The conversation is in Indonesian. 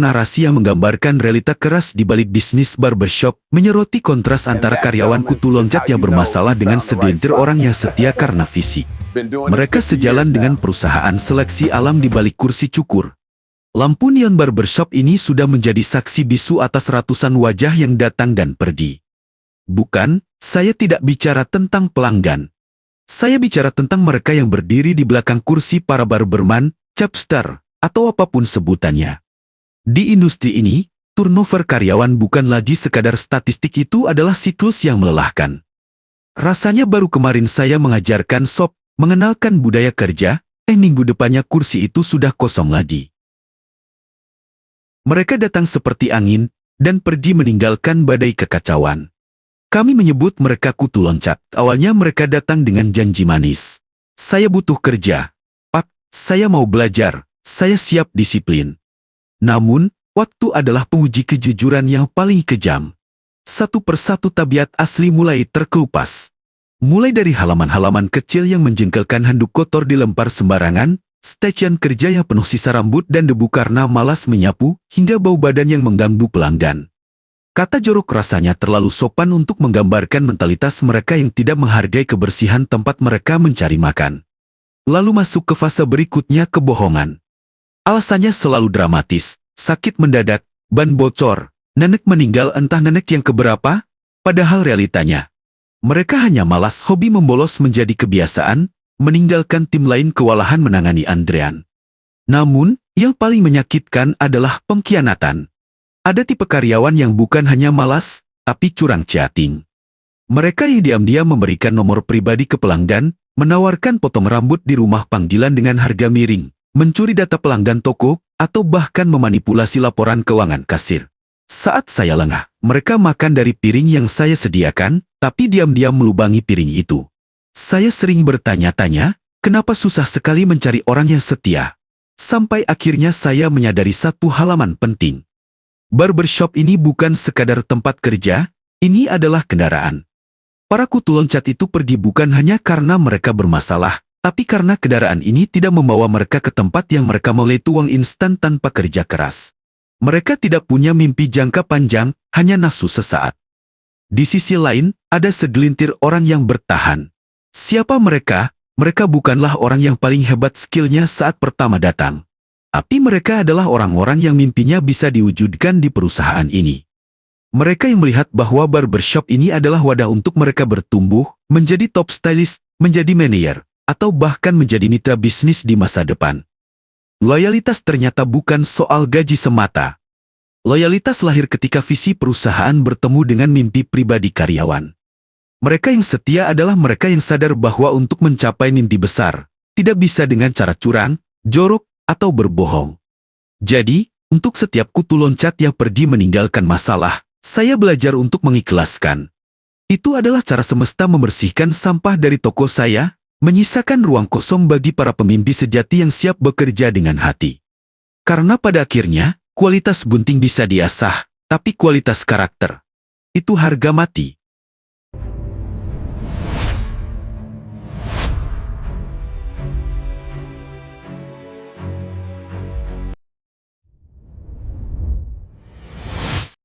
narasi yang menggambarkan realita keras di balik bisnis barbershop, menyoroti kontras antara karyawan kutu loncat yang bermasalah dengan segelintir orang yang setia karena visi. Mereka sejalan dengan perusahaan seleksi alam di balik kursi cukur. Lampu neon barbershop ini sudah menjadi saksi bisu atas ratusan wajah yang datang dan pergi. Bukan, saya tidak bicara tentang pelanggan. Saya bicara tentang mereka yang berdiri di belakang kursi para barberman, chapster, atau apapun sebutannya. Di industri ini, turnover karyawan bukan lagi sekadar statistik, itu adalah siklus yang melelahkan. Rasanya baru kemarin saya mengajarkan shop, mengenalkan budaya kerja, minggu depannya kursi itu sudah kosong lagi. Mereka datang seperti angin, dan pergi meninggalkan badai kekacauan. Kami menyebut mereka kutu loncat. Awalnya mereka datang dengan janji manis. Saya butuh kerja. Pak, saya mau belajar. Saya siap disiplin. Namun, waktu adalah penguji kejujuran yang paling kejam. Satu persatu tabiat asli mulai terkelupas. Mulai dari halaman-halaman kecil yang menjengkelkan, handuk kotor dilempar sembarangan, stasiun kerja yang penuh sisa rambut dan debu karena malas menyapu, hingga bau badan yang mengganggu pelanggan. Kata jorok rasanya terlalu sopan untuk menggambarkan mentalitas mereka yang tidak menghargai kebersihan tempat mereka mencari makan. Lalu masuk ke fase berikutnya, kebohongan. Alasannya selalu dramatis, sakit mendadak, ban bocor, nenek meninggal entah nenek yang keberapa, padahal realitanya. Mereka hanya malas, hobi membolos menjadi kebiasaan, meninggalkan tim lain kewalahan menangani antrean. Namun, yang paling menyakitkan adalah pengkhianatan. Ada tipe karyawan yang bukan hanya malas, tapi curang chatting. Mereka yang diam-diam memberikan nomor pribadi ke pelanggan, menawarkan potong rambut di rumah panggilan dengan harga miring, mencuri data pelanggan toko, atau bahkan memanipulasi laporan keuangan kasir. Saat saya lengah, mereka makan dari piring yang saya sediakan, tapi diam-diam melubangi piring itu. Saya sering bertanya-tanya, kenapa susah sekali mencari orang yang setia. Sampai akhirnya saya menyadari satu halaman penting. Barbershop ini bukan sekadar tempat kerja, ini adalah kendaraan. Para kutu loncat itu pergi bukan hanya karena mereka bermasalah, tapi karena kendaraan ini tidak membawa mereka ke tempat yang mereka mau, yaitu uang instan tanpa kerja keras. Mereka tidak punya mimpi jangka panjang, hanya nafsu sesaat. Di sisi lain, ada segelintir orang yang bertahan. Siapa mereka? Mereka bukanlah orang yang paling hebat skillnya saat pertama datang. Tapi mereka adalah orang-orang yang mimpinya bisa diwujudkan di perusahaan ini. Mereka yang melihat bahwa barbershop ini adalah wadah untuk mereka bertumbuh, menjadi top stylist, menjadi manajer, atau bahkan menjadi mitra bisnis di masa depan. Loyalitas ternyata bukan soal gaji semata. Loyalitas lahir ketika visi perusahaan bertemu dengan mimpi pribadi karyawan. Mereka yang setia adalah mereka yang sadar bahwa untuk mencapai mimpi besar, tidak bisa dengan cara curang, jorok, atau berbohong. Jadi, untuk setiap kutu loncat yang pergi meninggalkan masalah, saya belajar untuk mengikhlaskan. Itu adalah cara semesta membersihkan sampah dari toko saya, menyisakan ruang kosong bagi para pemimpi sejati yang siap bekerja dengan hati. Karena pada akhirnya, kualitas gunting bisa diasah, tapi kualitas karakter, itu harga mati.